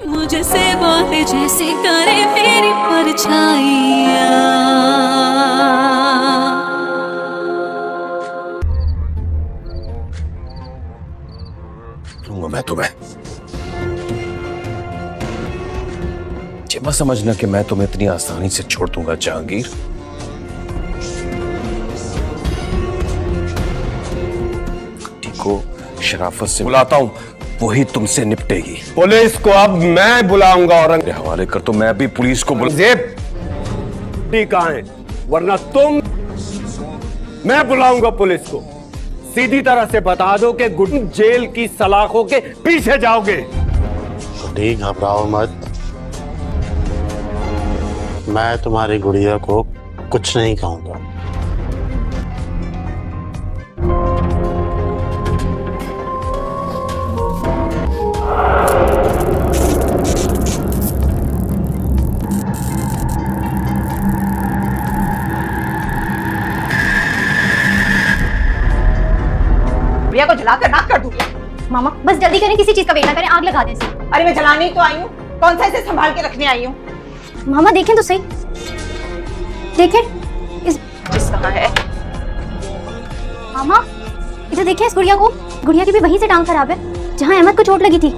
मुझे से बोले जैसे करे मेरी परछाइयाँ। लूंगा मैं तुम्हें। ये मत समझना कि मैं तुम्हें इतनी आसानी से छोड़ दूंगा जहांगीर। गुड्डी को शराफत से बुलाता हूं, वही तुमसे निपटेगी। पुलिस को अब मैं बुलाऊंगा और मेरे हवाले कर तो मैं भी पुलिस को कहाँ है, वरना तुम। मैं बुलाऊंगा पुलिस को। सीधी तरह से बता दो कि गुड्डी जेल की सलाखों के पीछे जाओगे। गुड्डी घबराओ मत, मैं तुम्हारी गुड़िया को कुछ नहीं कहूंगा। गुड़िया को जलाकर नाक कर दूंगी। मामा बस जल्दी करें, किसी चीज का वेट ना करें, आग लगा दें इसे। अरे मैं जलाने ही तो आई हूँ, कौन सा इसे संभाल के रखने आई हूँ। मामा देखें तो सही, देखें इस कहाँ है। मामा इधर देखें इस गुड़िया को, गुड़िया की भी वहीं से टांग खराब है जहाँ अहमद को चोट लगी थी।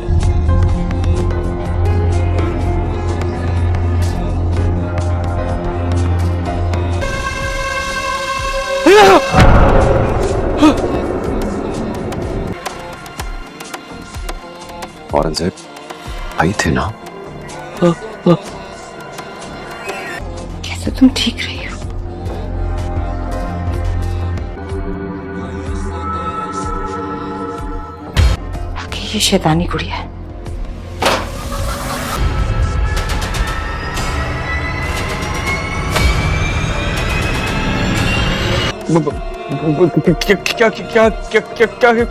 औरंगजेब आई थे ना? कैसे तुम ठीक रही हो? ये शैतानी गुड़िया है।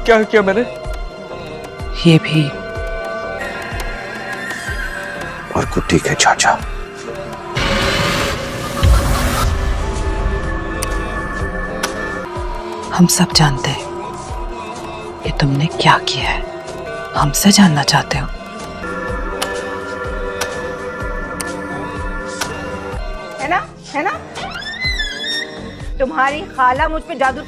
क्या किया मैंने? ये भी और गुड्डी के चाचा। हम सब जानते हैं कि तुमने क्या किया है, हमसे जानना चाहते हो। है ना तुम्हारी खाला मुझ पे जादू।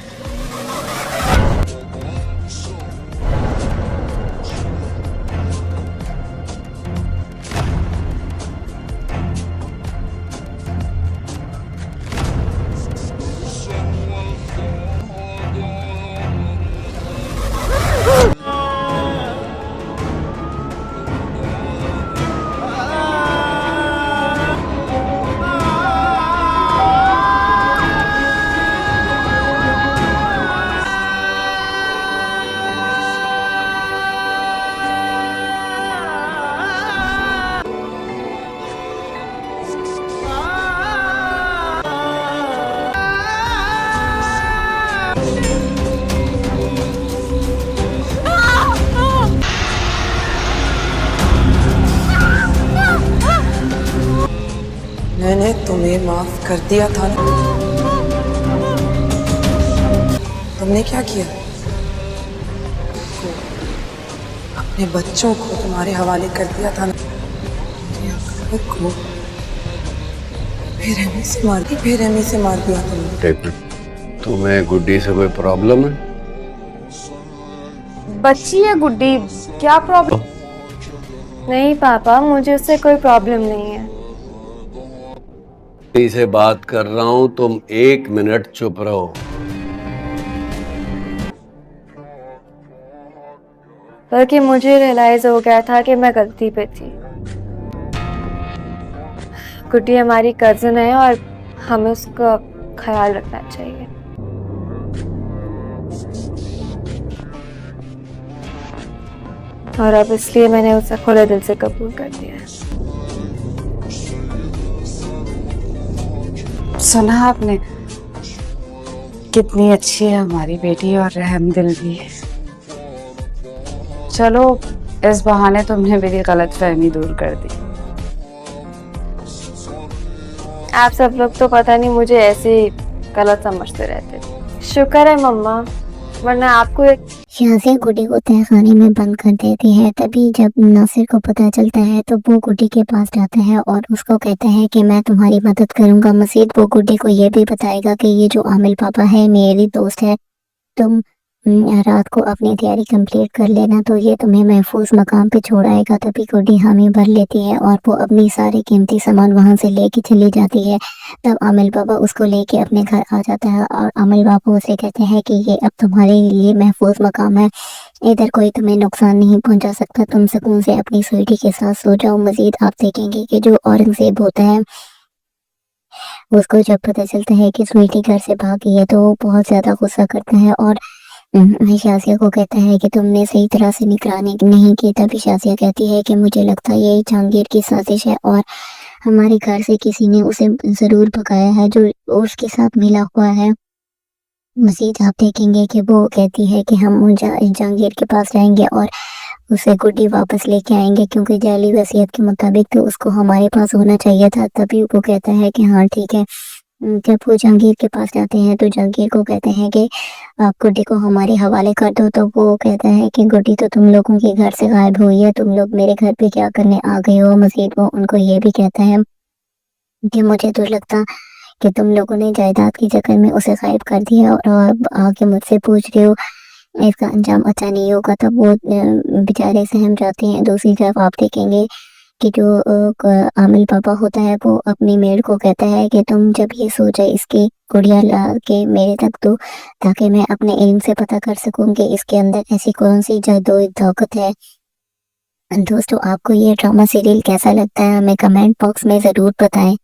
मैंने तुम्हें माफ कर दिया था ना। तुमने क्या किया? अपने बच्चों को तुम्हारे हवाले कर दिया था ना। को बेरहमी से मार दिया तुमने। तुम्हें गुड्डी से कोई प्रॉब्लम है? बच्ची है गुड्डी, क्या प्रॉब्लम? नहीं पापा, मुझे उससे कोई प्रॉब्लम नहीं है। से बात कर रहा हूं, तुम 1 मिनट चुप रहो। बल्कि मुझे रियलाइज हो गया था कि मैं गलती पे थी। गुड्डी हमारी कजिन है और हमें उसका ख्याल रखना चाहिए। और अब इसलिए मैंने उसे खुले दिल से कबूल कर दिया है। सुना आपने? कितनी अच्छी है हमारी बेटी और रहमदिल भी है। चलो इस बहाने तुमने मेरी गलतफहमी दूर कर दी। आप सब लोग तो पता नहीं मुझे ऐसे ही गलत समझते रहते थे। शुक्र है मम्मा, वरना आपको शाजिया गुड्डी को तहखाने में बंद कर देती है। तभी जब नासिर को पता चलता है तो वो गुड्डी के पास जाता है और उसको कहता है कि मैं तुम्हारी मदद करूंगा। मजीद वो गुड्डी को ये भी बताएगा कि ये जो आमिल पापा है मेरी दोस्त है, तुम रात को अपनी तैयारी कंप्लीट कर लेना तो ये तुम्हें महफूज मकाम पे छोड़ आएगा। तभी गुड्डी हामी भर लेती है और वो अपनी सारे कीमती सामान वहां से लेके चली जाती है। तब आमिल बाबा उसको लेके अपने घर आ जाता है और आमिल बाबा उसे कहते हैं कि ये अब तुम्हारे लिए महफूज मकाम है, इधर कोई तुम्हें नुकसान नहीं पहुंचा सकता, तुम सुकून से अपनी स्वीटी के साथ सो जाओ। मजीद आप देखेंगे कि जो औरंगजेब होता है उसको जब पता चलता है कि स्वीटी घर से भागी है तो वो बहुत ज्यादा गुस्सा करता है और शाजिया को कहता है कि तुमने सही तरह से निगरानी नहीं की। तभी शाजिया कहती है कि मुझे लगता है ये जहांगीर की साजिश है और हमारे घर से किसी ने उसे जरूर भगाया है जो उसके साथ मिला हुआ है। मजीद आप देखेंगे कि वो कहती है कि हम जहांगीर के पास जाएंगे और उसे गुड्डी वापस लेके आएंगे, क्योंकि जाली वसीयत के मुताबिक तो उसको हमारे पास होना चाहिए था। तभी वो कहता है कि हाँ ठीक है। जब वो जहांगीर के पास जाते हैं तो जहांगीर को कहते हैं कि आप गुड्डी को हमारे हवाले कर दो। तो वो कहता है कि गुड्डी तो तुम लोगों के घर से गायब हुई है, तुम लोग मेरे घर पे क्या करने आ गए हो। मजीद वो उनको ये भी कहता है कि मुझे तो लगता कि तुम लोगों ने जायदाद की चक्कर में उसे गायब कर दिया और अब आके मुझसे पूछ रहे हो, इसका अंजाम अच्छा नहीं होगा। तब वो बेचारे सहम जाते हैं। दूसरी तरफ आप देखेंगे कि जो आमिल पापा होता है वो अपनी मेड को कहता है कि तुम जब ये सोचे इसकी गुड़िया ला के मेरे तक दो, ताकि मैं अपने इल्म से पता कर सकूं कि इसके अंदर ऐसी कौन सी जादुई ताकत है। दोस्तों आपको ये ड्रामा सीरियल कैसा लगता है हमें कमेंट बॉक्स में ज़रूर बताएं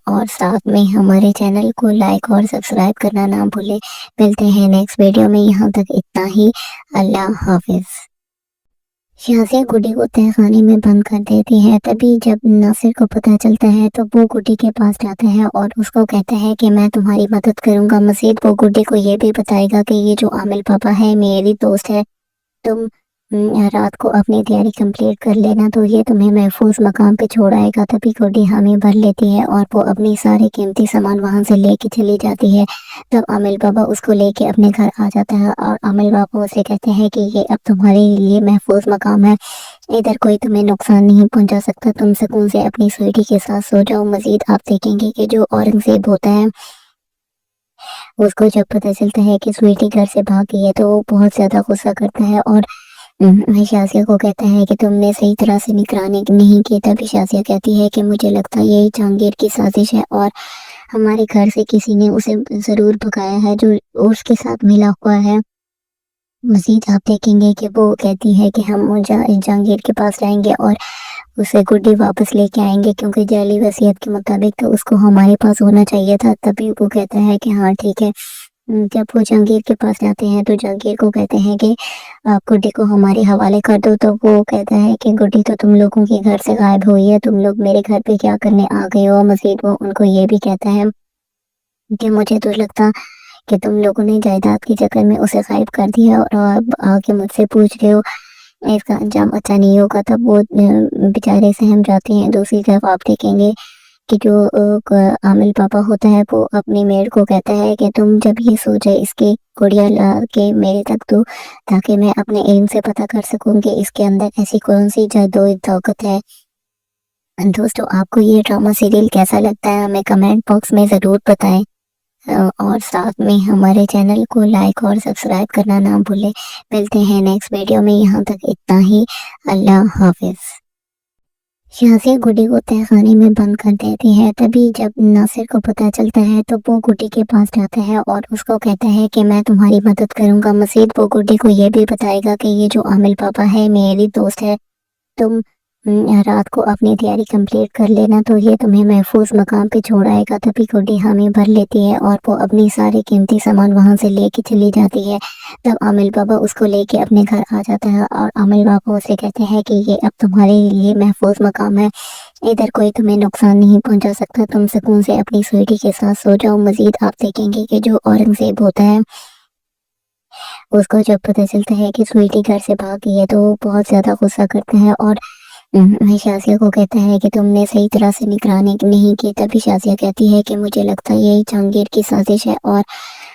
और साथ में हमारे चैनल को लाइक और सब्सक्राइब करना ना भूलें। मिलते हैं नेक्स्ट वीडियो में, यहाँ तक इतना ही। अल्लाह हाफिज। शाजिया गुड्डी को तहखाने में बंद कर देती है। तभी जब नासिर को पता चलता है तो वो गुड्डी के पास जाता है और उसको कहता है कि मैं तुम्हारी मदद करूंगा। मजीद वो गुड्डी को ये भी बताएगा कि ये जो आमिल पापा है मेरी दोस्त है, तुम रात को अपनी तैयारी कंप्लीट कर लेना तो ये तुम्हें महफूज मकाम पे छोड़ आएगा। तभी गुड्डी हामी भर लेती है और वो अपनी सारे कीमती सामान वहां से लेके चली जाती है। तब आमिल बाबा उसको लेके अपने घर आ जाता है और आमिल बाबा उसे कहते हैं कि ये अब तुम्हारे लिए महफूज मकाम है, इधर कोई तुम्हें नुकसान नहीं पहुंचा सकता, तुम सुकून से अपनी स्वीटी के साथ सो जाओ। मजीद आप देखेंगे कि जो औरंगजेब होता है उसको जब पता चलता है कि स्वीटी घर से भागी है तो वो बहुत ज्यादा गुस्सा करता है और शाजिया को कहता है कि तुमने सही तरह से निगरानी नहीं की। तभी शाजिया कहती है कि मुझे लगता है ये जहांगीर की साजिश है और हमारे घर से किसी ने उसे जरूर भगाया है जो उसके साथ मिला हुआ है। मजीद आप देखेंगे कि वो कहती है कि हम जहांगीर के पास जाएंगे और उसे गुड्डी वापस लेके आएंगे, क्योंकि जाली वसीयत के मुताबिक तो उसको हमारे पास होना चाहिए था। तभी वो कहता है कि हाँ ठीक है। जब वो जहांगीर के पास जाते हैं तो जहांगीर को कहते हैं कि आप गुड्डी को हमारे हवाले कर दो। तो वो कहता है कि गुड्डी तो तुम लोगों के घर से गायब हुई है, तुम लोग मेरे घर पे क्या करने आ गए हो। मजीद वो उनको ये भी कहता है कि मुझे तो लगता कि तुम लोगों ने जायदाद के चक्कर में उसे गायब कर दिया और अब आके मुझसे पूछ रहे हो, इसका अंजाम अच्छा नहीं होगा। तब वो बेचारे सहम जाते हैं। दूसरी तरफ आप देखेंगे कि जो आमिल पापा होता है वो अपनी मेड को कहता है कि तुम जब ये सोचे इसकी गुड़िया ला के मेरे तक दो, ताकि मैं अपने इल्म से पता कर सकूं कि इसके अंदर ऐसी कौन सी जादुई ताकत है। दोस्तों आपको ये ड्रामा सीरियल कैसा लगता है हमें कमेंट बॉक्स में ज़रूर बताएं और साथ में हमारे चैनल को लाइक और सब्सक्राइब करना ना भूलें। मिलते हैं नेक्स्ट वीडियो में, यहाँ तक इतना ही। अल्लाह हाफिज। शाजिया गुड्डी को तहखाने में बंद कर देती है। तभी जब नासिर को पता चलता है तो वो गुड्डी के पास जाता है और उसको कहता है कि मैं तुम्हारी मदद करूंगा। मजीद वो गुड्डी को ये भी बताएगा कि ये जो आमिल पापा है मेरी दोस्त है, तुम रात को अपनी तैयारी कंप्लीट कर लेना तो ये तुम्हें महफूज मकाम पे छोड़ आएगा। तभी गुड्डी हामी भर लेती है और वो अपनी सारे कीमती सामान वहां से लेके चली जाती है। तब आमिल बाबा उसको लेके अपने घर आ जाता है और आमिल बाबा उसे कहते हैं कि ये अब तुम्हारे लिए महफूज मकाम है, इधर कोई तुम्हें नुकसान नहीं पहुंचा सकता, तुम सुकून से अपनी स्वीटी के साथ सो जाओ। मजीद आप देखेंगे कि जो औरंगजेब होता है उसको जब पता चलता है कि स्वीटी घर से भागी है तो वो बहुत ज्यादा गुस्सा करता है और शाजिया को कहता है कि तुमने सही तरह से निगरानी नहीं की। तभी शाजिया कहती है कि मुझे लगता है यही जहांगीर की साजिश है और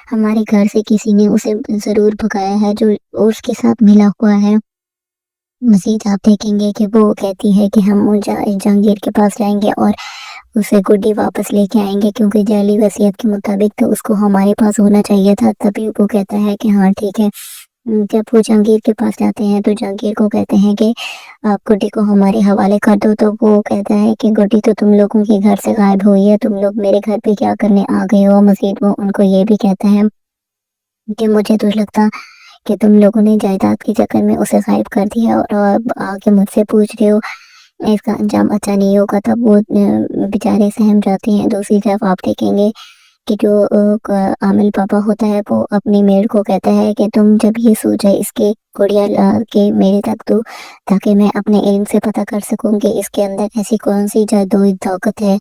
ہمارے گھر سے کسی نے اسے ضرور بھگایا ہے جو اس کے ساتھ ملا ہوا ہے۔ مزید آپ دیکھیں گے کہ وہ کہتی ہے کہ ہم جہانگیر کے پاس جائیں گے اور اسے گڈی واپس لے کے آئیں گے، کیونکہ جعلی وصیت کے مطابق تو اس کو ہمارے پاس ہونا چاہیے تھا۔ تبھی وہ کہتا ہے کہ ہاں ٹھیک ہے۔ جب وہ جہانگیر کے پاس جاتے ہیں تو جہانگیر کو کہتے ہیں کہ آپ گڈی کو ہمارے حوالے کر دو، تو وہ کہتا ہے کہ گڈی تو تم لوگوں کے گھر سے غائب ہوئی ہے، تم لوگ میرے گھر پہ کیا کرنے آ گئے ہو۔ مزید وہ ان کو یہ بھی کہتا ہے کہ مجھے تو لگتا کہ تم لوگوں نے جائیداد کے چکر میں اسے غائب کر دیا اور آگے مجھ سے پوچھ رہے ہو، اس کا انجام اچھا نہیں ہوگا۔ تب وہ بیچارے سہم جاتے ہیں۔ دوسری طرف آپ دیکھیں گے کہ جو عامل پاپا ہوتا ہے وہ اپنی میڈ کو کہتا ہے کہ تم جب یہ سوچے اس کے گڑیا لا کے میرے تک دو، تاکہ میں اپنے علم سے پتہ کر سکوں کہ اس کے اندر ایسی کون سی جادوئی طاقت ہے۔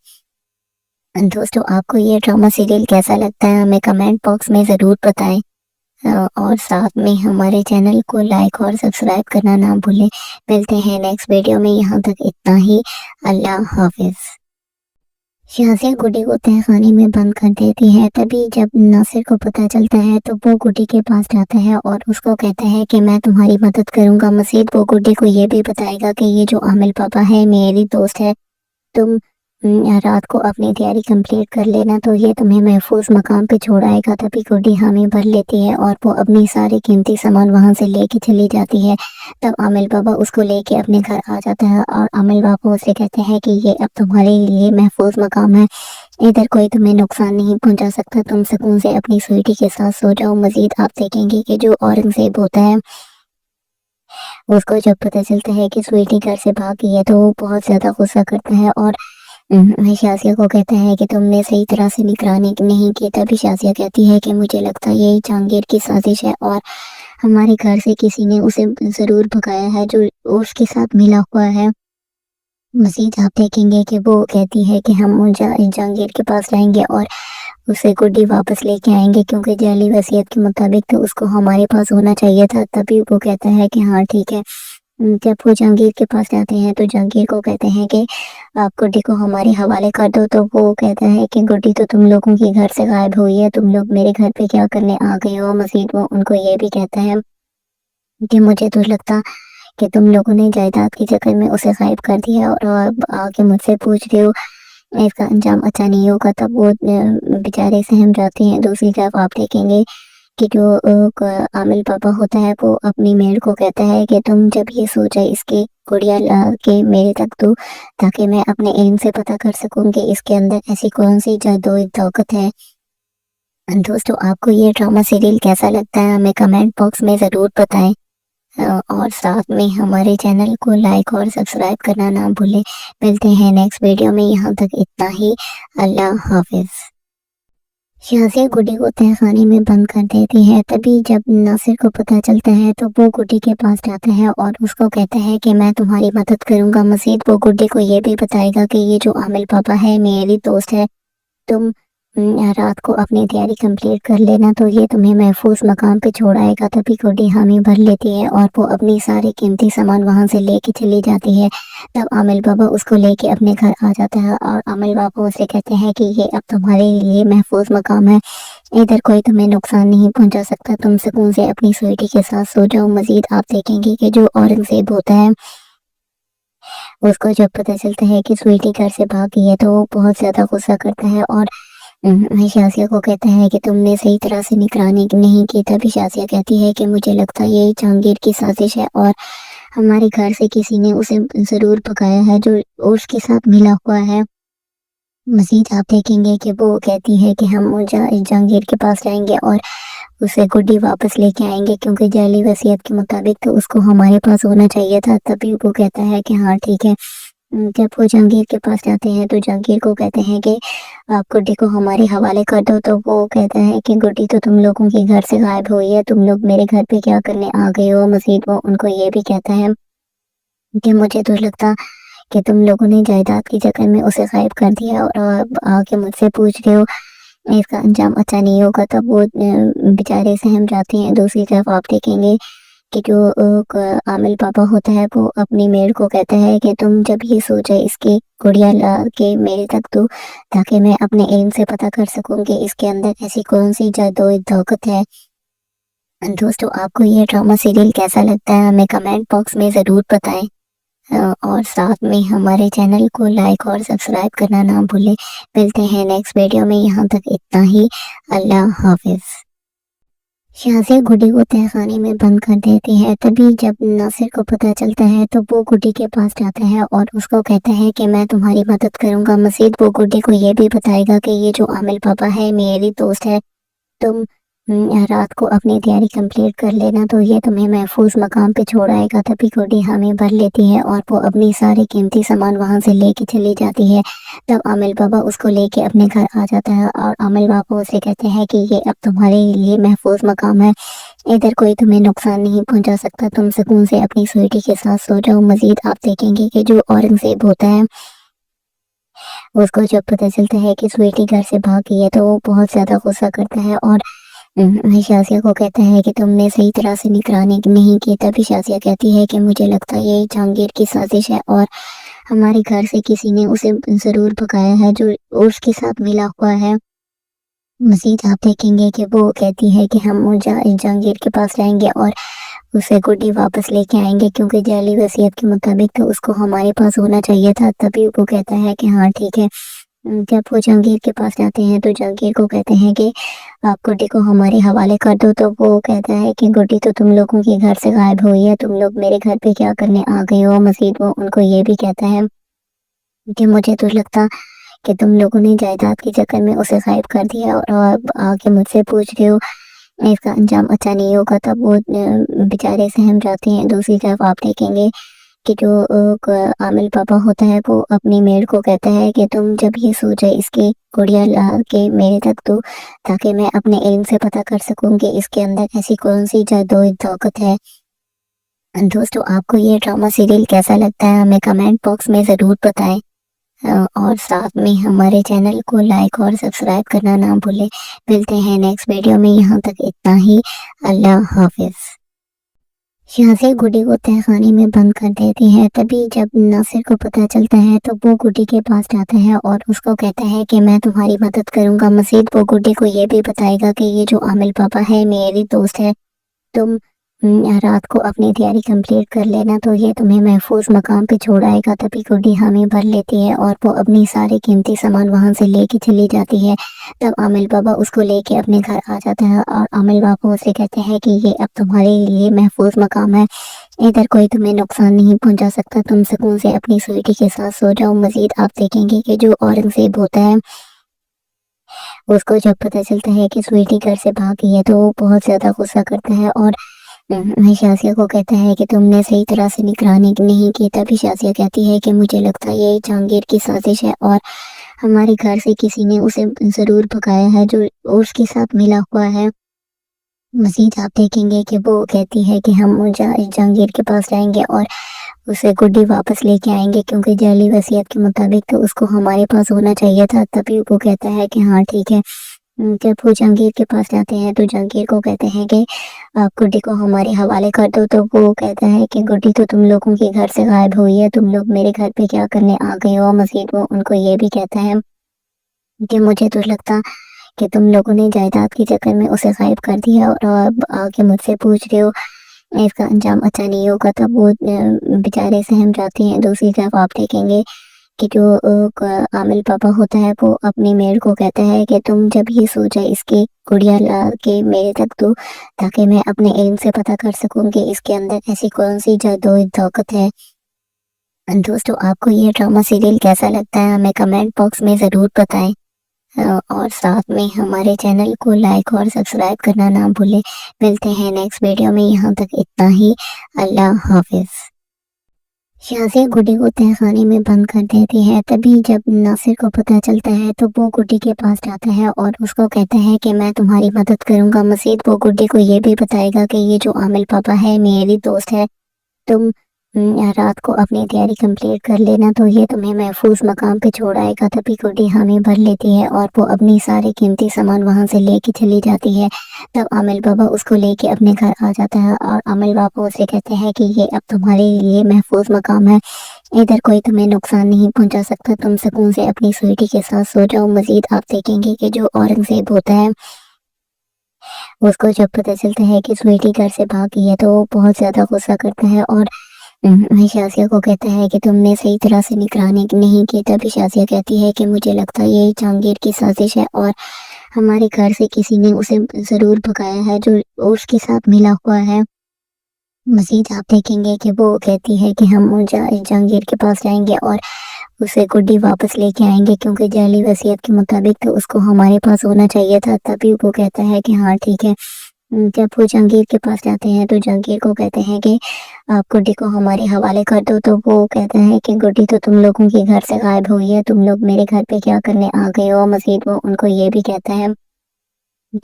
دوستو، آپ کو یہ ڈرامہ سیریل کیسا لگتا ہے ہمیں کمنٹ باکس میں ضرور بتائیں، اور ساتھ میں ہمارے چینل کو لائک اور سبسکرائب کرنا نہ بھولیں۔ ملتے ہیں نیکسٹ ویڈیو میں، یہاں تک اتنا ہی۔ اللہ حافظ۔ شازیہ گڈی کو تہہ خانے میں بند کر دیتی ہے۔ تبھی جب ناصر کو پتہ چلتا ہے تو وہ گڈی کے پاس جاتا ہے اور اس کو کہتا ہے کہ میں تمہاری مدد کروں گا۔ مزید وہ گڈی کو یہ بھی بتائے گا کہ یہ جو عامل پاپا ہے میری دوست ہے، تم رات کو اپنی تیاری کمپلیٹ کر لینا تو یہ تمہیں محفوظ مقام پہ چھوڑ آئے گا۔ تبھی گڈی حامی بھر لیتی ہے اور وہ اپنی سارے قیمتی سامان وہاں سے لے کے چلی جاتی ہے۔ تب عامل بابا اس کو لے کے اپنے گھر آ جاتا ہے اور عامل بابا اسے کہتے ہیں کہ یہ اب تمہارے لیے محفوظ مقام ہے، ادھر کوئی تمہیں نقصان نہیں پہنچا سکتا، تم سکون سے اپنی سویٹی کے ساتھ سو جاؤ۔ مزید آپ دیکھیں گے کہ جو اورنگزیب ہوتا ہے اس کو جب پتہ چلتا ہے کہ سویٹی گھر سے بھاگ گئی ہے تو وہ بہت زیادہ غصہ کرتا ہے اور شازیہ کو کہتا ہے کہ تم نے صحیح طرح سے نگرانی نہیں کی۔ تبھی شازیہ کہتی ہے کہ مجھے لگتا ہے یہ جہانگیر کی سازش ہے اور ہمارے گھر سے کسی نے اسے ضرور بھگایا ہے جو اس کے ساتھ ملا ہوا ہے۔ مزید آپ دیکھیں گے کہ وہ کہتی ہے کہ ہم جہانگیر کے پاس جائیں گے اور اسے گڈی واپس لے کے آئیں گے، کیونکہ جعلی وصیت کے مطابق تو اس کو ہمارے پاس ہونا چاہیے تھا۔ تبھی وہ کہتا ہے کہ ہاں ٹھیک ہے۔ جب وہ جہانگیر کے پاس جاتے ہیں تو جہانگیر کو کہتے ہیں کہ آپ گڈی کو ہمارے حوالے کر دو، تو وہ کہتا ہے کہ گڈی تو تم لوگوں کے گھر سے غائب ہوئی ہے، تم لوگ میرے گھر پہ کیا کرنے آ گئے ہو۔ مزید وہ ان کو یہ بھی کہتا ہے کہ مجھے تو لگتا کہ تم لوگوں نے جائیداد کے چکر میں اسے غائب کر دیا اور آگے مجھ سے پوچھ رہے ہو، اس کا انجام اچھا نہیں ہوگا۔ تب وہ بیچارے سہم جاتے ہیں۔ دوسری طرف آپ دیکھیں گے کہ جو عامل پاپا ہوتا ہے وہ اپنی میڈ کو کہتا ہے کہ تم جب یہ سوچے اس کے گڑیا لا کے میرے تک دو، تاکہ میں اپنے علم سے پتہ کر سکوں کہ اس کے اندر ایسی کون سی جادوئی طاقت ہے۔ دوستو، آپ کو یہ ڈرامہ سیریل کیسا لگتا ہے ہمیں کمنٹ باکس میں ضرور بتائیں، اور ساتھ میں ہمارے چینل کو لائک اور سبسکرائب کرنا نہ بھولیں۔ ملتے ہیں نیکسٹ ویڈیو میں، یہاں تک اتنا ہی۔ اللہ حافظ۔ شازیہ گڈی کو تہہ خانے میں بند کر دیتی ہے۔ تبھی جب ناصر کو پتہ چلتا ہے تو وہ گڈی کے پاس جاتا ہے اور اس کو کہتا ہے کہ میں تمہاری مدد کروں گا۔ مزید وہ گڈی کو یہ بھی بتائے گا کہ یہ جو عامل پاپا ہے میری دوست ہے، تم رات کو اپنی تیاری کمپلیٹ کر لینا تو یہ تمہیں محفوظ مقام پہ چھوڑ آئے گا۔ تبھی گڈی حامی بھر لیتی ہے اور وہ اپنی سارے قیمتی سامان وہاں سے لے کے چلی جاتی ہے۔ تب عامل بابا اس کو لے کے اپنے گھر آ جاتا ہے اور عامل بابا اسے کہتے ہیں کہ یہ اب تمہارے لیے محفوظ مقام ہے، ادھر کوئی تمہیں نقصان نہیں پہنچا سکتا، تم سکون سے اپنی سویٹی کے ساتھ سو جاؤ۔ مزید آپ دیکھیں گے کہ جو اورنگزیب ہوتا ہے اس کو جب پتہ چلتا ہے کہ سویٹی گھر سے بھاگ گئی ہے تو وہ بہت زیادہ غصہ کرتا ہے اور شازیہ کو کہتا ہے کہ تم نے صحیح طرح سے نگرانی نہیں کی۔ تبھی شازیہ کہتی ہے کہ مجھے لگتا ہے یہ جہانگیر کی سازش ہے اور ہمارے گھر سے کسی نے اسے ضرور بھگایا ہے جو اس کے ساتھ ملا ہوا ہے۔ مزید آپ دیکھیں گے کہ وہ کہتی ہے کہ ہم جہانگیر کے پاس جائیں گے اور اسے گڈی واپس لے کے آئیں گے، کیونکہ جعلی وصیت کے مطابق تو اس کو ہمارے پاس ہونا چاہیے تھا۔ تبھی وہ کہتا ہے کہ ہاں ٹھیک ہے۔ جب وہ جہانگیر کے پاس جاتے ہیں تو جہانگیر کو کہتے ہیں کہ آپ گڈی کو ہمارے حوالے کر دو، تو وہ کہتا ہے کہ گڈی تو تم لوگوں کے گھر سے غائب ہوئی ہے، تم لوگ میرے گھر پہ کیا کرنے آ گئے ہو۔ مزید وہ ان کو یہ بھی کہتا ہے کہ مجھے تو لگتا کہ تم لوگوں نے جائیداد کے چکر میں اسے غائب کر دیا اور آگے مجھ سے پوچھ رہے ہو، اس کا انجام اچھا نہیں ہوگا۔ تب وہ بیچارے سہم جاتے ہیں۔ دوسری طرف آپ دیکھیں گے کہ جو عامل پاپا ہوتا ہے وہ اپنی میڈ کو کہتا ہے کہ تم جب یہ سو جائے اس کی گڑیا لا کے میرے تک دو تاکہ میں اپنے علم سے پتہ کر سکوں کہ اس کے اندر ایسی کون سی جادو طاقت ہے۔ دوستو آپ کو یہ ڈرامہ سیریل کیسا لگتا ہے ہمیں کمنٹ باکس میں ضرور بتائیں، اور ساتھ میں ہمارے چینل کو لائک اور سبسکرائب کرنا نہ بھولیں۔ ملتے ہیں نیکسٹ ویڈیو میں، یہاں تک اتنا ہی، اللہ حافظ۔ شازیہ گڈی کو تہہ خانے میں بند کر دیتی ہے، تبھی جب ناصر کو پتہ چلتا ہے تو وہ گڈی کے پاس جاتا ہے اور اس کو کہتا ہے کہ میں تمہاری مدد کروں گا۔ مزید وہ گڈی کو یہ بھی بتائے گا کہ یہ جو عامل پاپا ہے میری دوست ہے، تم رات کو اپنی تیاری کمپلیٹ کر لینا تو یہ تمہیں محفوظ مقام پہ چھوڑ آئے گا۔ تبھی گڈی حامی بھر لیتی ہے اور وہ اپنی سارے قیمتی سامان وہاں سے لے کے چلی جاتی ہے۔ تب عامل بابا اس کو لے کے اپنے گھر آ جاتا ہے اور عامل بابا اسے کہتے ہیں کہ یہ اب تمہارے لیے محفوظ مقام ہے، ادھر کوئی تمہیں نقصان نہیں پہنچا سکتا، تم سکون سے اپنی سویٹی کے ساتھ سو جاؤ۔ مزید آپ دیکھیں گے کہ جو اورنگزیب ہوتا ہے اس کو جب پتہ چلتا ہے کہ سویٹی گھر سے بھاگ گئی ہے تو وہ بہت زیادہ غصہ کرتا ہے اور شازیہ کو کہتا ہے کہ تم نے صحیح طرح سے نگرانی نہیں کی۔ تبھی شازیہ کہتی ہے کہ مجھے لگتا ہے یہ جہانگیر کی سازش ہے اور ہمارے گھر سے کسی نے اسے ضرور بھگایا ہے جو اس کے ساتھ ملا ہوا ہے۔ مزید آپ دیکھیں گے کہ وہ کہتی ہے کہ ہم جہانگیر کے پاس جائیں گے اور اسے گڈی واپس لے کے آئیں گے کیونکہ جعلی وصیت کے مطابق تو اس کو ہمارے پاس ہونا چاہیے تھا۔ تبھی وہ کہتا ہے کہ ہاں ٹھیک ہے۔ جب وہ جہانگیر کے پاس جاتے ہیں تو جہانگیر کو کہتے ہیں کہ آپ گڈی کو ہمارے حوالے کر دو، تو وہ کہتا ہے کہ گڈی تو تم لوگوں کے گھر سے غائب ہوئی ہے، تم لوگ میرے گھر پہ کیا کرنے آ گئے ہو۔ مزید وہ ان کو یہ بھی کہتا ہے کہ مجھے تو لگتا کہ تم لوگوں نے جائیداد کے چکر میں اسے غائب کر دیا اور اب آگے مجھ سے پوچھ رہے ہو، اس کا انجام اچھا نہیں ہوگا۔ تب وہ بیچارے سہم جاتے ہیں۔ دوسری طرف آپ دیکھیں گے کہ جو عامل پاپا ہوتا ہے وہ اپنی میڈ کو کہتا ہے کہ تم جب یہ سو جائے اس کی گڑیا لا کے میرے تک دو تاکہ میں اپنے علم سے پتہ کر سکوں کہ اس کے اندر ایسی کون سی جادو طاقت ہے۔ دوستو آپ کو یہ ڈرامہ سیریل کیسا لگتا ہے ہمیں کمنٹ باکس میں ضرور بتائیں، اور ساتھ میں ہمارے چینل کو لائک اور سبسکرائب کرنا نہ بھولیں۔ ملتے ہیں نیکسٹ ویڈیو میں، یہاں تک اتنا ہی، اللہ حافظ۔ شازیہ گڈی کو تہہ خانے میں بند کر دیتی ہے، تبھی جب ناصر کو پتہ چلتا ہے تو وہ گڈی کے پاس جاتا ہے اور اس کو کہتا ہے کہ میں تمہاری مدد کروں گا۔ مزید وہ گڈی کو یہ بھی بتائے گا کہ یہ جو عامل پاپا ہے میری دوست ہے، تم رات کو اپنی تیاری کمپلیٹ کر لینا تو یہ تمہیں محفوظ مقام پہ چھوڑ آئے گا۔ تبھی گڈی حامی بھر لیتی ہے اور وہ اپنی سارے قیمتی سامان وہاں سے لے کے چلی جاتی ہے۔ تب عامل بابا اس کو لے کے اپنے گھر آ جاتا ہے اور عامل بابا اسے کہتے ہیں کہ یہ اب تمہارے لیے محفوظ مقام ہے، ادھر کوئی تمہیں نقصان نہیں پہنچا سکتا، تم سکون سے اپنی سویٹی کے ساتھ سو جاؤ۔ مزید آپ دیکھیں گے کہ جو اورنگزیب ہوتا ہے اس کو جب پتہ چلتا ہے کہ سویٹی گھر سے بھاگ گئی ہے تو وہ بہت زیادہ غصہ کرتا ہے اور شازیہ کو کہتا ہے کہ تم نے صحیح طرح سے نگرانی نہیں کی۔ تبھی شازیہ کہتی ہے کہ مجھے لگتا ہے یہ جہانگیر کی سازش ہے اور ہمارے گھر سے کسی نے اسے ضرور بھگایا ہے جو اس کے ساتھ ملا ہوا ہے۔ مزید آپ دیکھیں گے کہ وہ کہتی ہے کہ ہم جہانگیر کے پاس جائیں گے اور اسے گڈی واپس لے کے آئیں گے کیونکہ جعلی وصیت کے مطابق تو اس کو ہمارے پاس ہونا چاہیے تھا۔ تبھی وہ کہتا ہے کہ ہاں ٹھیک ہے۔ جب وہ جہانگیر کے پاس جاتے ہیں تو جہانگیر کو کہتے ہیں کہ آپ گڈی کو ہمارے حوالے کر دو، تو وہ کہتا ہے کہ گڈی تو تم لوگوں کے گھر سے غائب ہوئی ہے، تم لوگ میرے گھر پہ کیا کرنے آ گئے ہو۔ مزید وہ ان کو یہ بھی کہتا ہے کہ مجھے تو لگتا کہ تم لوگوں نے جائیداد کے چکر میں اسے غائب کر دیا اور اب آگے مجھ سے پوچھ رہے ہو، اس کا انجام اچھا نہیں ہوگا۔ تب وہ بیچارے سہم جاتے ہیں۔ دوسری طرف آپ دیکھیں گے کہ جو عامل پاپا ہوتا ہے وہ اپنی میڈ کو کہتا ہے کہ تم جب یہ سو جائے اس کی گڑیا لا کے میرے تک دو تاکہ میں اپنے علم سے پتہ کر سکوں کہ اس کے اندر ایسی کون سی جادو طاقت ہے۔ دوستو آپ کو یہ ڈرامہ سیریل کیسا لگتا ہے ہمیں کمنٹ باکس میں ضرور بتائیں، اور ساتھ میں ہمارے چینل کو لائک اور سبسکرائب کرنا نہ بھولیں۔ ملتے ہیں نیکسٹ ویڈیو میں، یہاں تک اتنا ہی، اللہ حافظ۔ شازیہ گڈی کو تہہ خانے میں بند کر دیتی ہے، تبھی جب ناصر کو پتہ چلتا ہے تو وہ گڈی کے پاس جاتا ہے اور اس کو کہتا ہے کہ میں تمہاری مدد کروں گا۔ مزید وہ گڈی کو یہ بھی بتائے گا کہ یہ جو عامل پاپا ہے میری دوست ہے، تم रात को अपनी तैयारी कंप्लीट कर लेना तो ये तुम्हें महफूज मकाम पे छोड़ आएगा। तभी गुड्डी हामी भर लेती है और वो अपनी सारे कीमती सामान वहां से लेके चली जाती है। तब आमिल बाबा उसको लेके अपने घर आ जाता है और आमिल बाबा उसे कहते हैं कि ये अब तुम्हारे लिए महफूज मकाम है, इधर कोई तुम्हें नुकसान नहीं पहुंचा सकता, तुम सुकून से अपनी स्वीटी के साथ सो जाओ। मजीद आप देखेंगे कि जो औरंगजेब होता है उसको जब पता चलता है कि स्वीटी घर से भाग गई है तो वो बहुत ज्यादा गुस्सा करता है और शाजिया को कहता है कि तुमने सही तरह से निगरानी नहीं की। तभी शाजिया कहती है कि मुझे लगता है ये जहांगीर की साजिश है और हमारे घर से किसी ने उसे जरूर भगाया है जो उसके साथ मिला हुआ है। मजीद आप देखेंगे कि वो कहती है कि हम जहांगीर के पास जाएंगे और उसे गुड्डी वापस लेके आएंगे क्योंकि जाली वसीयत के मुताबिक तो उसको हमारे पास होना चाहिए था। तभी वो कहता है कि हाँ ठीक है। जब वो जहांगीर के पास जाते हैं तो जहांगीर को कहते हैं कि आप गुड्डी को हमारे हवाले कर दो। तो वो कहता है कि गुड्डी तो तुम लोगों के घर से गायब हुई है, तुम लोग मेरे घर पे क्या करने आ गए हो। मजीद वो उनको ये भी कहता है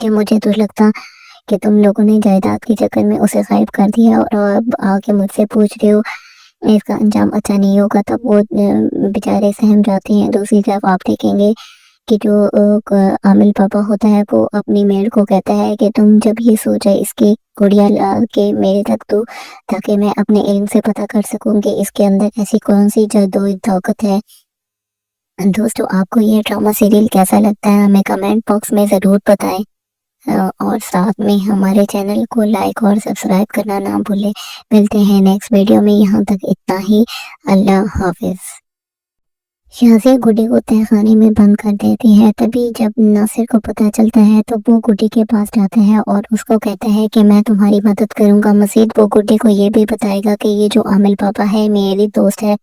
कि मुझे तो लगता कि तुम लोगों ने जायदाद के चक्कर में उसे गायब कर दिया और अब आके मुझसे पूछ रहे हो, इसका अंजाम अच्छा नहीं होगा। तब वो बेचारे सहम जाते हैं। दूसरी तरफ आप देखेंगे कि जो आमिल पापा होता है वो अपनी मेड को कहता है कि तुम जब ये सोचा इसकी गुड़िया ला के मेरे तक दो ताकि मैं अपने इल्म से पता कर सकूं कि इसके अंदर ऐसी कौन सी जादुई ताकत है। दोस्तों आपको ये ड्रामा सीरियल कैसा लगता है हमें कमेंट बॉक्स में ज़रूर बताएं और साथ में हमारे चैनल को लाइक और सब्सक्राइब करना ना भूलें। मिलते हैं नेक्स्ट वीडियो में, यहाँ तक इतना ही। अल्लाह हाफिज। शाजिया गुड्डी को तहखाने में बंद कर देती है। तभी जब नासिर को पता चलता है तो वो गुड्डी के पास जाता है और उसको कहता है कि मैं तुम्हारी मदद करूंगा। मजीद वो गुड्डी को ये भी बताएगा कि ये जो आमिल पापा है मेरी दोस्त है,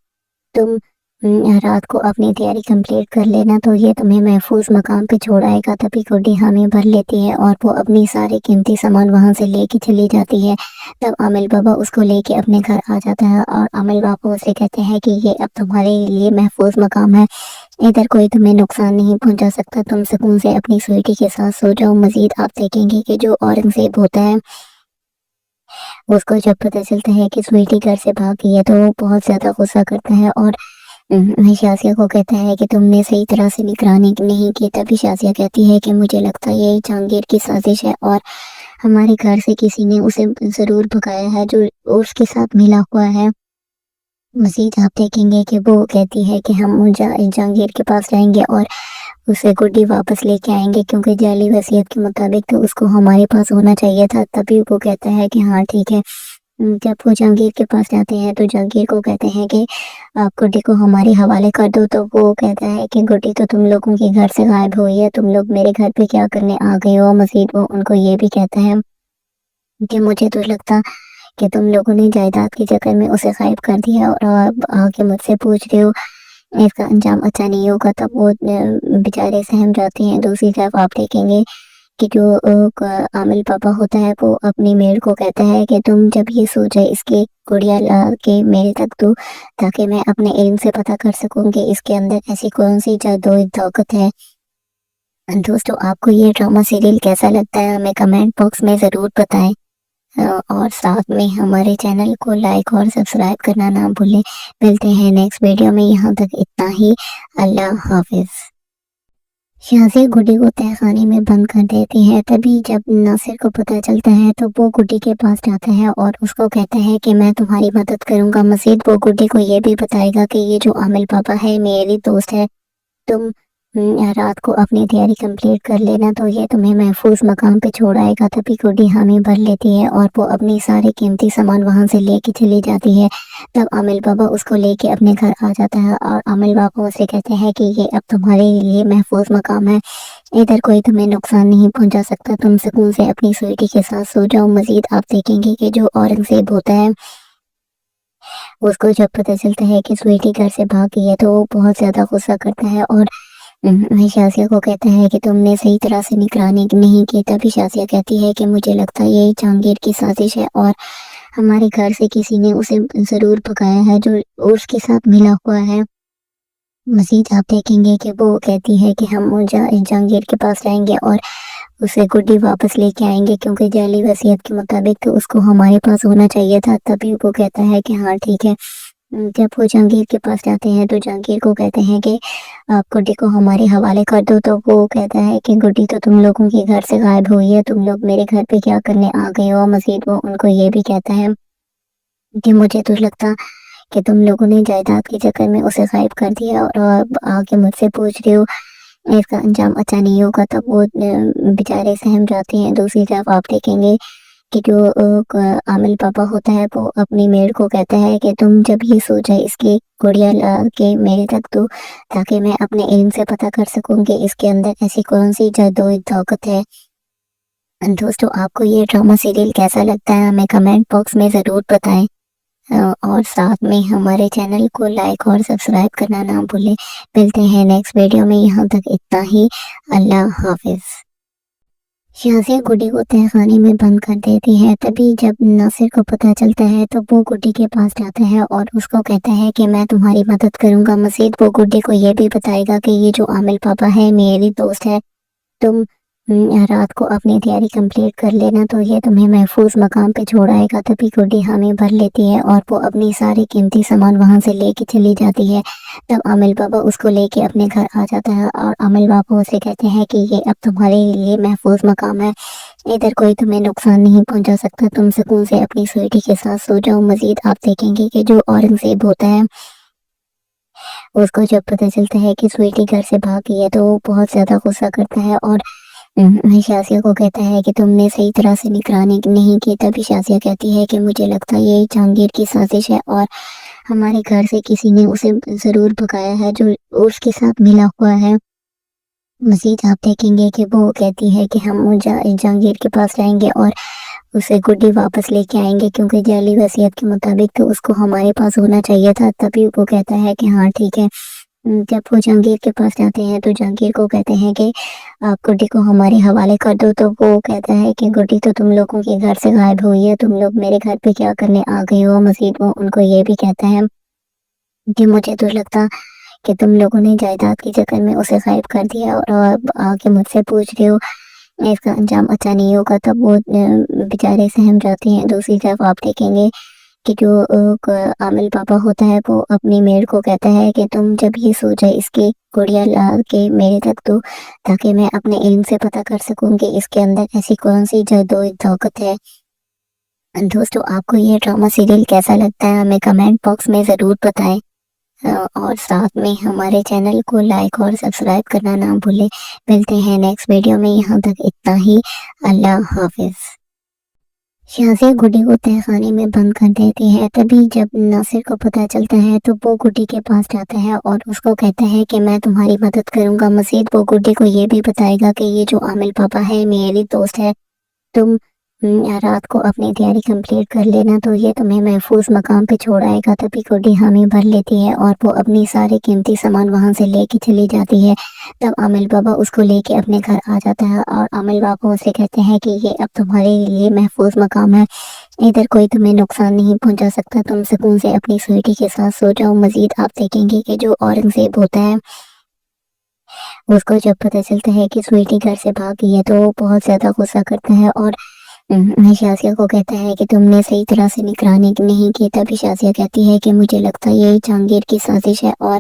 तुम रात को अपनी तैयारी कंप्लीट कर लेना तो ये तुम्हें महफूज मकाम पे छोड़ आएगा। तभी गुड्डी हामी भर लेती है और वो अपनी सारे कीमती सामान वहां से लेके चली जाती है। तब आमिल बाबा उसको लेके अपने घर आ जाता है और आमिल बाबा उसे कहते हैं कि ये अब तुम्हारे लिए महफूज मकाम है, इधर कोई तुम्हें नुकसान नहीं पहुंचा सकता, तुम सुकून से अपनी स्वीटी के साथ सो जाओ। मजीद आप देखेंगे कि जो औरंगजेब होता है उसको जब पता चलता है कि स्वीटी घर से भाग गई है तो वो बहुत ज्यादा गुस्सा करता है और शाजिया को कहता है कि तुमने सही तरह से निगरानी नहीं की। तभी शाजिया कहती है कि मुझे लगता है ये जहांगीर की साजिश है और हमारे घर से किसी ने उसे जरूर भगाया है जो उसके साथ मिला हुआ है। मजीद आप देखेंगे कि वो कहती है कि हम जहांगीर के पास जाएंगे और उसे गुड्डी वापस लेके आएंगे क्योंकि जाली वसीयत के मुताबिक तो उसको हमारे पास होना चाहिए था। तभी वो कहता है कि हाँ ठीक है। जब वो जहांगीर के पास जाते हैं तो जहांगीर को कहते हैं कि आप गुड्डी को हमारे हवाले कर दो। तो वो कहता है कि गुड्डी तो तुम लोगों के घर से गायब हुई है, तुम लोग मेरे घर पे क्या करने आ गए हो। मजीद वो उनको ये भी कहता है कि मुझे तो लगता कि तुम लोगों ने जायदाद के चक्कर में उसे गायब कर दिया और अब आके मुझसे पूछ रहे हो, इसका अंजाम अच्छा नहीं होगा। तब वो बेचारे सहम जाते हैं। दूसरी तरफ आप देखेंगे कि जो आमिल पापा होता है वो अपनी मेड को कहता है कि तुम जब ये सोचा इसकी गुड़िया ला के मेरे तक दो ताकि मैं अपने इल्म से पता कर सकूं कि इसके अंदर ऐसी कौन सी जादुई ताकत है। दोस्तों आपको ये ड्रामा सीरियल कैसा लगता है हमें कमेंट बॉक्स में ज़रूर बताएं और साथ में हमारे चैनल को लाइक और सब्सक्राइब करना ना भूलें। मिलते हैं नेक्स्ट वीडियो में, यहाँ तक इतना ही। अल्लाह हाफिज। शाजिया गुड्डी को तहखाने में बंद कर देती है। तभी जब नासिर को पता चलता है तो वो गुड्डी के पास जाता है और उसको कहता है कि मैं तुम्हारी मदद करूंगा। मजीद वो गुड्डी को ये भी बताएगा कि ये जो आमिल पापा है मेरी दोस्त है, तुम रात को अपनी तैयारी कंप्लीट कर लेना तो ये तुम्हें महफूज मकाम पे छोड़ आएगा। तभी गुड्डी हामी भर लेती है और वो अपनी सारे कीमती सामान वहां से लेके चली जाती है। तब आमिल बाबा उसको लेके अपने घर आ जाता है और आमिल बाबा उसे कहते हैं कि ये अब तुम्हारे लिए महफूज मकाम है, इधर कोई तुम्हें नुकसान नहीं पहुंचा सकता, तुम सुकून से अपनी स्वीटी के साथ सो जाओ। मजीद आप देखेंगे कि जो औरंगजेब होता है उसको जब पता चलता है कि स्वीटी घर से भाग गई है तो वो बहुत ज्यादा गुस्सा करता है और शाजिया को कहता है कि तुमने सही तरह से निगरानी नहीं की। तभी शाजिया कहती है कि मुझे लगता है ये जहांगीर की साजिश है और हमारे घर से किसी ने उसे जरूर भगाया है जो उसके साथ मिला हुआ है। मजीद आप देखेंगे कि वो कहती है कि हम जहांगीर के पास जाएंगे और उसे गुड्डी वापस लेके आएंगे, क्योंकि जाली वसीयत के मुताबिक तो उसको हमारे पास होना चाहिए था। तभी वो कहता है कि हाँ ठीक है। जब वो जहांगीर के पास जाते हैं तो जहांगीर को कहते हैं कि आप गुड्डी को हमारे हवाले कर दो। तो वो कहता है कि गुड्डी तो तुम लोगों के घर से गायब हुई है, तुम लोग मेरे घर पे क्या करने आ गए हो। मजीद वो उनको ये भी कहता है कि मुझे तो लगता कि तुम लोगों ने जायदाद के चक्कर में उसे गायब कर दिया और अब आके मुझसे पूछ रहे हो इसका अंजाम अच्छा नहीं होगा। तब वो बेचारे सहम जाते हैं। दूसरी तरफ आप देखेंगे कि जो आमिल पापा होता है वो अपनी मेड को कहता है कि तुम जब ये सो जाए इसकी गुड़िया ला के मेरे तक दो, ताकि मैं अपने इल्म से पता कर सकूं कि इसके अंदर ऐसी कौन सी जादू ताकत है। दोस्तों आपको ये ड्रामा सीरियल कैसा लगता है हमें कमेंट बॉक्स में ज़रूर बताएं, और साथ में हमारे चैनल को लाइक और सब्सक्राइब करना ना भूलें। मिलते हैं नेक्स्ट वीडियो में, यहाँ तक इतना ही। अल्लाह हाफिज। शाज़िया गुड्डी को तहखाने में बंद कर देती है। तभी जब नासिर को पता चलता है तो वो गुड्डी के पास जाता है और उसको कहता है कि मैं तुम्हारी मदद करूंगा। मजीद वो गुड्डी को ये भी बताएगा कि ये जो आमिल पापा है मेरी दोस्त है, तुम रात को अपनी तैयारी कंप्लीट कर लेना तो ये तुम्हें महफूज मकाम पे छोड़ आएगा। तभी गुड्डी हामी भर लेती है और वो अपनी सारी कीमती सामान वहां से लेके चली जाती है। तब आमिल बाबा उसको लेके अपने घर आ जाता है और आमिल बाबा उसे कहते हैं कि ये अब तुम्हारे लिए महफूज मकाम है, इधर कोई तुम्हें नुकसान नहीं पहुंचा सकता, तुम सुकून से अपनी स्वीटी के साथ सो जाओ। मजीद आप देखेंगे कि जो औरंगजेब होता है उसको जब पता चलता है कि स्वीटी घर से भाग गई है तो वो बहुत ज्यादा गुस्सा करता है और शाज़िया को कहता है कि तुमने सही तरह से निगरानी नहीं की। तभी शाज़िया कहती है कि मुझे लगता है ये जहांगीर की साजिश है और हमारे घर से किसी ने उसे ज़रूर भगाया है जो उसके साथ मिला हुआ है। मजीद आप देखेंगे कि वो कहती है कि हम जहांगीर के पास जाएंगे और उसे गुड्डी वापस लेके आएंगे, क्योंकि जाली वसीयत के मुताबिक तो उसको हमारे पास होना चाहिए था। तभी वो कहता है कि हाँ ठीक है। जब वो जहांगीर के पास जाते हैं तो जहांगीर को कहते हैं कि आप गुड्डी को हमारे हवाले कर दो। तो वो कहता है कि गुड्डी तो तुम लोगों के घर से गायब हुई है, तुम लोग मेरे घर पे क्या करने आ गए हो। मजीद वो उनको ये भी कहता है कि मुझे तो लगता कि तुम लोगों ने जायदाद के चक्कर में उसे गायब कर दिया और अब आके मुझसे पूछ रहे हो इसका अंजाम अच्छा नहीं होगा। तब वो बेचारे सहम जाते हैं। दूसरी तरफ आप देखेंगे कि जो आमिल पापा होता है वो अपनी मेड को कहता है कि तुम जब ये सो जाए इसकी गुड़िया ला के मेरे तक दो, ताकि मैं अपने इल्म से पता कर सकूं कि इसके अंदर ऐसी कौन सी जादू ताकत है। दोस्तों आपको ये ड्रामा सीरियल कैसा लगता है हमें कमेंट बॉक्स में ज़रूर बताएं, और साथ में हमारे चैनल को लाइक और सब्सक्राइब करना ना भूलें। मिलते हैं नेक्स्ट वीडियो में, यहाँ तक इतना ही। अल्लाह हाफिज। शाज़िया गुड्डी को तहखाने में बंद कर देती है। तभी जब नासिर को पता चलता है तो वो गुड्डी के पास जाता है और उसको कहता है कि मैं तुम्हारी मदद करूंगा। मजीद वो गुड्डी को ये भी बताएगा कि ये जो आमिल पापा है मेरी दोस्त है, तुम रात को अपनी तैयारी कंप्लीट कर लेना तो ये तुम्हें महफूज मकाम पे छोड़ आएगा। तभी गुड्डी हामी भर लेती है और वो अपनी सारी कीमती सामान वहां से लेके चली जाती है। तब आमिल बाबा उसको लेके अपने घर आ जाता है और आमिल बाबा उसे कहते हैं कि ये अब तुम्हारे लिए महफूज मकाम है, इधर कोई तुम्हें नुकसान नहीं पहुंचा सकता, तुम सुकून से अपनी स्वीटी के साथ सो जाओ। मजीद आप देखेंगे कि जो औरंगजेब होता है उसको जब पता चलता है कि स्वीटी घर से भाग गई है तो वो बहुत ज्यादा गुस्सा करता है और शाज़िया को कहता है कि तुमने सही तरह से निगरानी नहीं की। तभी शाज़िया कहती है कि मुझे लगता है ये जहांगीर की साजिश है और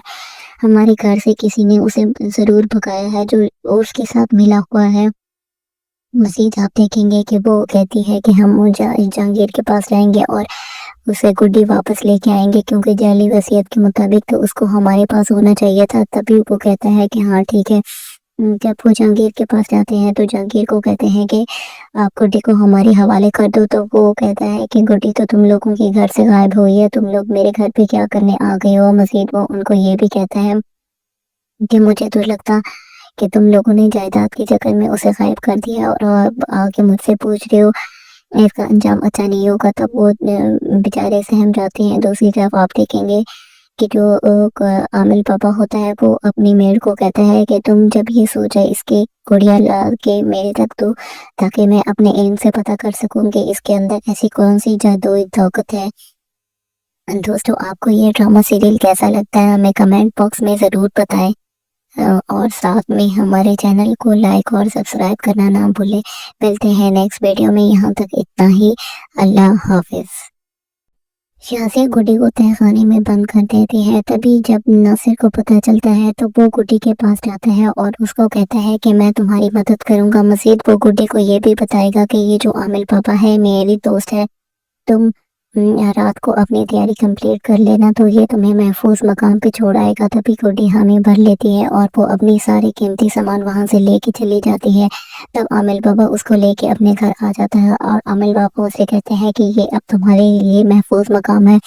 हमारे घर से किसी ने उसे ज़रूर भगाया है जो उसके साथ मिला हुआ है। मजीद आप देखेंगे कि वो कहती है कि हम जहांगीर के पास जाएंगे और उसे गुड्डी वापस लेके आएंगे, क्योंकि जाली वसीयत के मुताबिक तो उसको हमारे पास होना चाहिए था। तभी वो कहता है कि हाँ ठीक है। जब वो जहांगीर के पास जाते हैं तो जहांगीर को कहते हैं कि आप गुड्डी को हमारे हवाले कर दो। तो वो कहता है कि गुड्डी तो तुम लोगों के घर से गायब हुई है, तुम लोग मेरे घर पे क्या करने आ गए हो। मजीद वो उनको ये भी कहता है कि मुझे तो लगता कि तुम लोगों ने जायदाद के चक्कर में उसे गायब कर दिया और अब आके मुझसे पूछ रहे हो इसका अंजाम अच्छा नहीं होगा। तब वो बेचारे सहम जाते हैं। दूसरी तरफ आप देखेंगे कि जो आमिल पापा होता है वो अपनी मेड को कहता है कि तुम जब ये सो जाए इसकी गुड़िया ला के मेरे तक दो, ताकि मैं अपने इल्म से पता कर सकूं कि इसके अंदर ऐसी कौन सी जादू ताकत है। दोस्तों आपको ये ड्रामा सीरियल कैसा लगता है हमें कमेंट बॉक्स में ज़रूर बताएं और साथ में हमारे चैनल को लाइक और सब्सक्राइब करना ना भूलें। मिलते हैं नेक्स्ट वीडियो में, यहाँ तक इतना ही। अल्लाह हाफिज। शाज़िया गुड्डी को तहखाने में बंद कर देती है। तभी जब नासिर को पता चलता है तो वो गुड्डी के पास जाता है और उसको कहता है कि मैं तुम्हारी मदद करूंगा। मजीद वो गुड्डी को ये भी बताएगा कि ये जो आमिल पापा है मेरी दोस्त है, तुम रात को अपनी तैयारी कंप्लीट कर लेना तो ये तुम्हें महफूज मकाम पे छोड़ आएगा। तभी गुड्डी हामी भर लेती है और वो अपनी सारी कीमती सामान वहाँ से लेके चली जाती है। तब आमिल बाबा उसको लेके अपने घर आ जाता है और आमिल बाबा उसे कहते हैं कि ये अब तुम्हारे लिए महफूज मकाम है,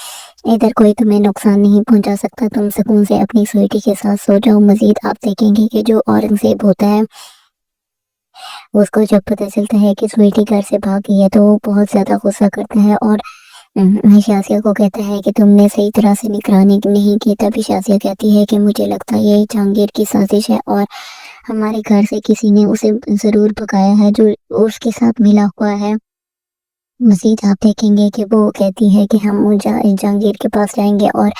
इधर कोई तुम्हें नुकसान नहीं पहुंचा सकता, तुम सुकून से अपनी स्वीटी के साथ सो जाओ। मजीद आप देखेंगे कि जो औरंगजेब होता है उसको जब पता चलता है कि स्वीटी घर से भागी है तो वो बहुत ज़्यादा गुस्सा करता है और शाज़िया को कहता है कि तुमने सही तरह से निगरानी नहीं की। तभी शाज़िया कहती है कि मुझे लगता है ये जहांगीर की साजिश है और हमारे घर से किसी ने उसे ज़रूर भगाया है जो उसके साथ मिला हुआ है। मज़ीद आप देखेंगे कि वो कहती है कि हम जहांगीर के पास जाएंगे और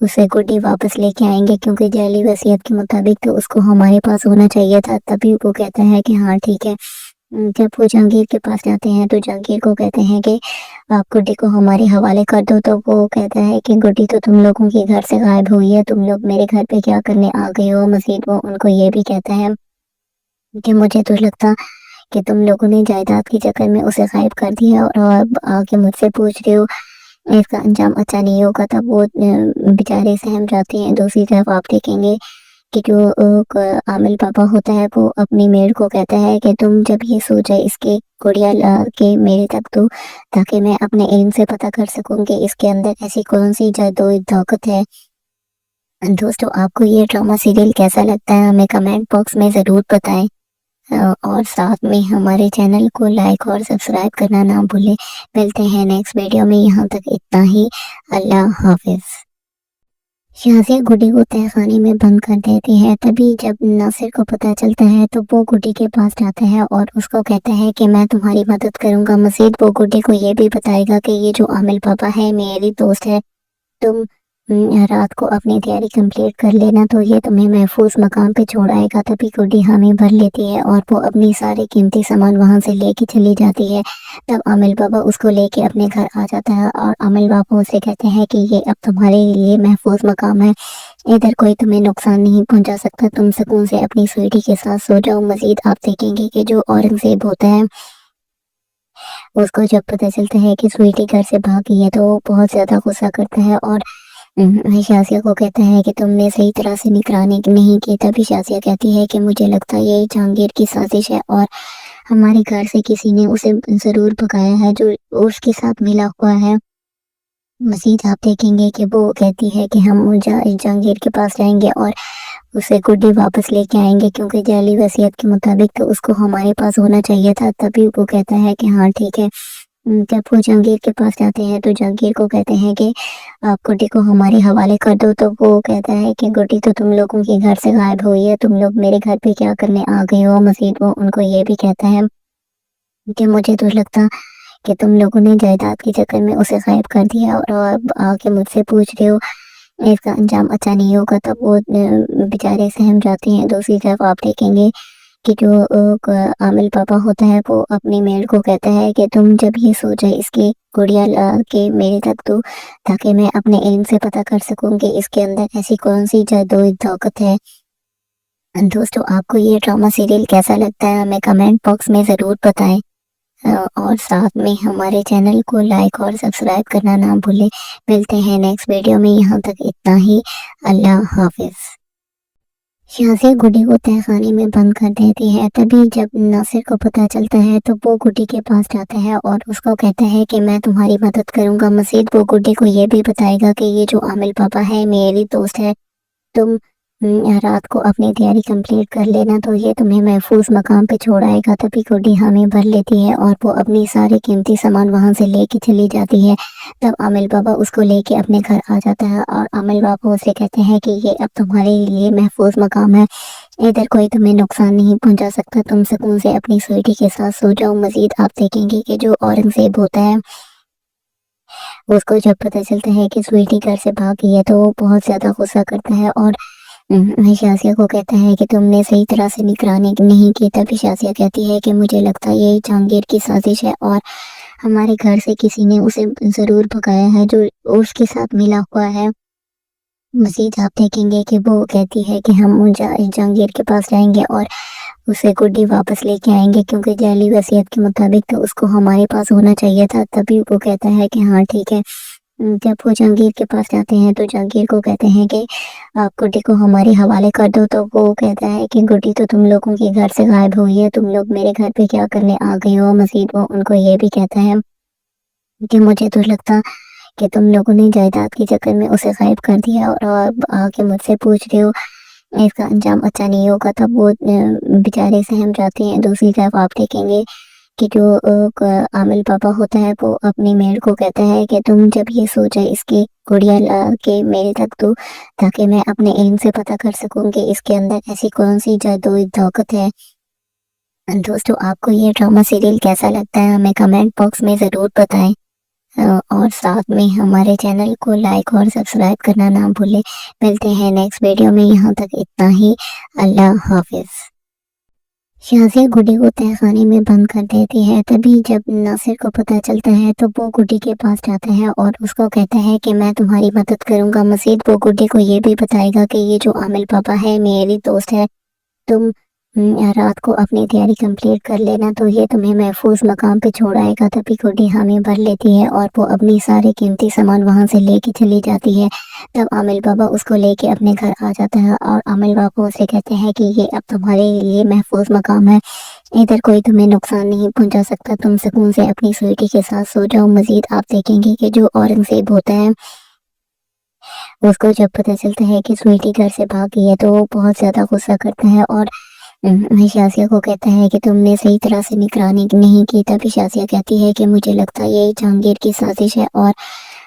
उसे गुड्डी वापस लेके आएंगे, क्योंकि जाली वसीयत के मुताबिक तो उसको हमारे पास होना चाहिए था। तभी वो कहता है कि हाँ ठीक है। जब वो जहांगीर के पास जाते हैं तो जहांगीर को कहते हैं कि आप गुड्डी को हमारे हवाले कर दो। तो वो कहता है कि गुड्डी तो तुम लोगों के घर से गायब हुई है, तुम लोग मेरे घर पे क्या करने आ गए हो। मज़ीद वो उनको ये भी कहता है कि मुझे तो लगता कि तुम लोगों ने जायदाद के चक्कर में उसे गायब कर दिया और अब आके मुझसे पूछ रहे हो, इसका अंजाम अच्छा नहीं होगा। तब वो बेचारे सहम जाते हैं। दूसरी तरफ आप देखेंगे कि जो आमिल पापा होता है वो अपनी मेड को कहता है कि तुम जब ये सो जाए इसके गुड़िया ला के मेरे तक दो, ताकि मैं अपने इल्म से पता कर सकूं कि इसके अंदर ऐसी कौन सी जादू ताकत है। दोस्तों आपको ये ड्रामा सीरियल कैसा लगता है हमें कमेंट बॉक्स में ज़रूर बताएं और साथ में हमारे चैनल को लाइक और सब्सक्राइब करना ना भूलें। मिलते हैं नेक्स्ट वीडियो में, यहाँ तक इतना ही। अल्लाह हाफिज। शाज़िया गुड्डी को तहखाने में बंद कर देती है। तभी जब नासिर को पता चलता है तो वो गुड्डी के पास जाता है और उसको कहता है कि मैं तुम्हारी मदद करूंगा। मजीद वो गुड्डी को ये भी बताएगा कि ये जो आमिल पापा है मेरी दोस्त है, तुम रात को अपनी तैयारी कंप्लीट कर लेना तो ये तुम्हें महफूज मकाम पे छोड़ आएगा। तभी गुड्डी हामी भर लेती है और वो अपनी सारी कीमती सामान वहाँ से लेके चली जाती है। तब आमिल बाबा उसको लेके अपने घर आ जाता है और आमिल बाबा उसे कहते हैं कि ये अब तुम्हारे लिए महफूज मकाम है, इधर कोई तुम्हें नुकसान नहीं पहुंचा सकता, तुम सुकून से अपनी स्वीटी के साथ सो जाओ। मजीद आप देखेंगे कि जो औरंगजेब होता है उसको जब पता चलता है कि स्वीटी घर से भागी है तो वो बहुत ज़्यादा गुस्सा करता है और शाज़िया को कहता है कि तुमने सही तरह से निगरानी नहीं की। तभी शाज़िया कहती है कि मुझे लगता है ये जहांगीर की साजिश है और हमारे घर से किसी ने उसे ज़रूर भगाया है जो उसके साथ मिला हुआ है। मज़ीद आप देखेंगे कि वो कहती है कि हम जहांगीर के पास जाएंगे और उसे गुड्डी वापस लेके आएंगे, क्योंकि जाली वसीयत के मुताबिक तो उसको हमारे पास होना चाहिए था। तभी वो कहता है कि हाँ ठीक है। जब वो जहांगीर के पास जाते हैं तो जहांगीर को कहते हैं कि आप गुड्डी को हमारे हवाले कर दो। तो वो कहता है कि गुड्डी तो तुम लोगों के घर से गायब हुई है, तुम लोग मेरे घर पे क्या करने आ गए हो। मजीद वो उनको ये भी कहता है कि मुझे तो लगता कि तुम लोगों ने जायदाद के चक्कर में उसे गायब कर दिया और अब आके मुझसे पूछ रहे हो, इसका अंजाम अच्छा नहीं होगा। तब वो बेचारे सहम जाते हैं। दूसरी तरफ आप देखेंगे कि जो आमिल पापा होता है वो अपनी मेड को कहता है कि तुम जब ये सो जाए इसकी गुड़िया ला के मेरे तक दो, ताकि मैं अपने इल्म से पता कर सकूं कि इसके अंदर ऐसी कौन सी जादू ताकत है। दोस्तों आपको ये ड्रामा सीरियल कैसा लगता है हमें कमेंट बॉक्स में ज़रूर बताएं और साथ में हमारे चैनल को लाइक और सब्सक्राइब करना ना भूलें। मिलते हैं नेक्स्ट वीडियो में, यहाँ तक इतना ही। अल्लाह हाफिज। शाज़िया गुड्डी को तहखाने में बंद कर देती है। तभी जब नासिर को पता चलता है तो वो गुड्डी के पास जाता है और उसको कहता है कि मैं तुम्हारी मदद करूंगा। मजीद वो गुड्डी को ये भी बताएगा कि ये जो आमिल पापा है मेरी दोस्त है, तुम रात को अपनी तैयारी कंप्लीट कर लेना तो ये तुम्हें महफूज मकाम पे छोड़ आएगा। तभी गुड्डी हामी भर लेती है और वो अपनी सारी कीमती सामान वहाँ से लेके चली जाती है। तब आमिल बाबा उसको लेके अपने घर आ जाता है और आमिल बाबा उसे कहते हैं कि ये अब तुम्हारे लिए महफूज मकाम है, इधर कोई तुम्हें नुकसान नहीं पहुंचा सकता, तुम सुकून से अपनी स्वीटी के साथ सो जाओ। मजीद आप देखेंगे कि जो औरंगजेब होता है اس کو جب پتہ چلتا ہے کہ سویٹی گھر سے بھاگ گئی ہے تو وہ بہت زیادہ غصہ کرتا ہے اور شازیہ کو کہتا ہے کہ تم نے صحیح طرح سے نگرانی نہیں کی. تبھی شازیہ کہتی ہے کہ مجھے لگتا ہے یہ جہانگیر کی سازش ہے اور ہمارے گھر سے کسی نے اسے ضرور بھگایا ہے جو اس کے ساتھ ملا ہوا ہے. مزید آپ دیکھیں گے کہ وہ کہتی ہے کہ ہم جہانگیر کے پاس جائیں گے اور اسے گڈی واپس لے کے آئیں گے کیونکہ جعلی وصیت کے مطابق تو اس کو ہمارے پاس ہونا چاہیے تھا. تبھی وہ کہتا ہے کہ ہاں ٹھیک ہے. جب وہ جہانگیر کے پاس جاتے ہیں تو جہانگیر کو کہتے ہیں کہ آپ گڈی کو ہمارے حوالے کر دو. تو وہ کہتا ہے کہ گڈی تو تم لوگوں کے گھر سے غائب ہوئی ہے, تم لوگ میرے گھر پہ کیا کرنے آ گئی ہو. مزید وہ ان کو یہ بھی کہتا ہے کہ مجھے تو لگتا کہ تم لوگوں نے جائیداد کے چکر میں اسے غائب کر دیا اور آ کے مجھ سے پوچھ رہے ہو. اس کا انجام اچھا نہیں ہوگا. تب وہ بیچارے سہم جاتے ہیں. دوسری طرف آپ دیکھیں گے کہ جو عامل پاپا ہوتا ہے وہ اپنی میڈ کو کہتا ہے کہ تم جب یہ سوچے اس کی گڑیا لا کے میرے تک دو تاکہ میں اپنے علم سے پتہ کر سکوں کہ اس کے اندر ایسی کون سی جادوئی طاقت ہے. دوستو آپ کو یہ ڈرامہ سیریل کیسا لگتا ہے ہمیں کمنٹ باکس میں ضرور بتائیں اور ساتھ میں ہمارے چینل کو لائک اور سبسکرائب کرنا نہ بھولیں. ملتے ہیں نیکسٹ ویڈیو میں. یہاں تک اتنا ہی. اللہ حافظ. شازیہ گڈی کو تہہ خانے میں بند کر دیتی ہے. تبھی جب ناصر کو پتہ چلتا ہے تو وہ گڈی کے پاس جاتا ہے اور اس کو کہتا ہے کہ میں تمہاری مدد کروں گا. مزید وہ گڈی کو یہ بھی بتائے گا کہ یہ جو عامل پاپا ہے میری دوست ہے, تم رات کو اپنی تیاری کمپلیٹ کر لینا تو یہ تمہیں محفوظ مقام پہ چھوڑ آئے گا. تبھی گڈی حامی بھر لیتی ہے اور وہ اپنی سارے قیمتی سامان وہاں سے لے کے چلی جاتی ہے. تب عامل بابا اس کو لے کے اپنے گھر آ جاتا ہے اور عامل بابا اسے کہتے ہیں کہ یہ اب تمہارے لیے محفوظ مقام ہے, ادھر کوئی تمہیں نقصان نہیں پہنچا سکتا, تم سکون سے اپنی سویٹی کے ساتھ سو جاؤ. مزید آپ دیکھیں گے کہ جو اورنگزیب ہوتا ہے اس کو جب پتہ چلتا ہے کہ سویٹی گھر سے بھاگ گئی ہے تو وہ بہت زیادہ غصہ کرتا ہے اور شازیہ کو کہتا ہے کہ تم نے صحیح طرح سے نگرانی نہیں کی. تبھی شازیہ کہتی ہے کہ مجھے لگتا ہے یہ جہانگیر کی سازش ہے اور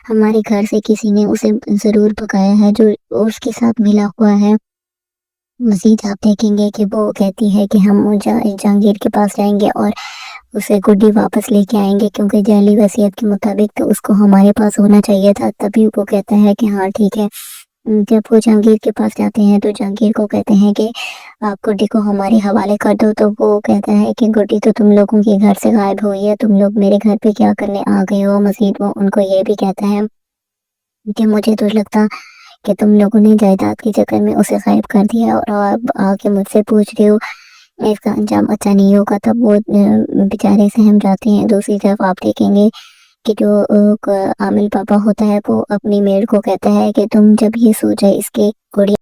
ہمارے گھر سے کسی نے اسے ضرور بھگایا ہے جو اس کے ساتھ ملا ہوا ہے. مزید آپ دیکھیں گے کہ وہ کہتی ہے کہ ہم جہانگیر کے پاس جائیں گے اور اسے گڈی واپس لے کے آئیں گے کیونکہ جعلی وصیت کے مطابق تو اس کو ہمارے پاس ہونا چاہیے تھا. تبھی وہ کہتا ہے کہ ہاں ٹھیک ہے. جب وہ جہانگیر کے پاس جاتے ہیں تو جہانگیر کو کہتے ہیں کہ آپ گڈی کو ہمارے حوالے کر دو. تو وہ کہتا ہے کہ گڈی تو تم لوگوں کے گھر سے غائب ہوئی ہے, تم لوگ میرے گھر پہ کیا کرنے آ گئے ہو. مزید وہ ان کو یہ بھی کہتا ہے کہ مجھے تو لگتا کہ تم لوگوں نے جائیداد کے چکر میں اسے غائب کر دیا اور آ کے مجھ سے پوچھ رہے ہو. اس کا انجام اچھا نہیں ہوگا. تب وہ بیچارے سہم جاتے ہیں. دوسری طرف آپ دیکھیں گے کہ جو عامل پاپا ہوتا ہے وہ اپنی میڈ کو کہتا ہے کہ تم جب یہ سوچے اس کی گڑیا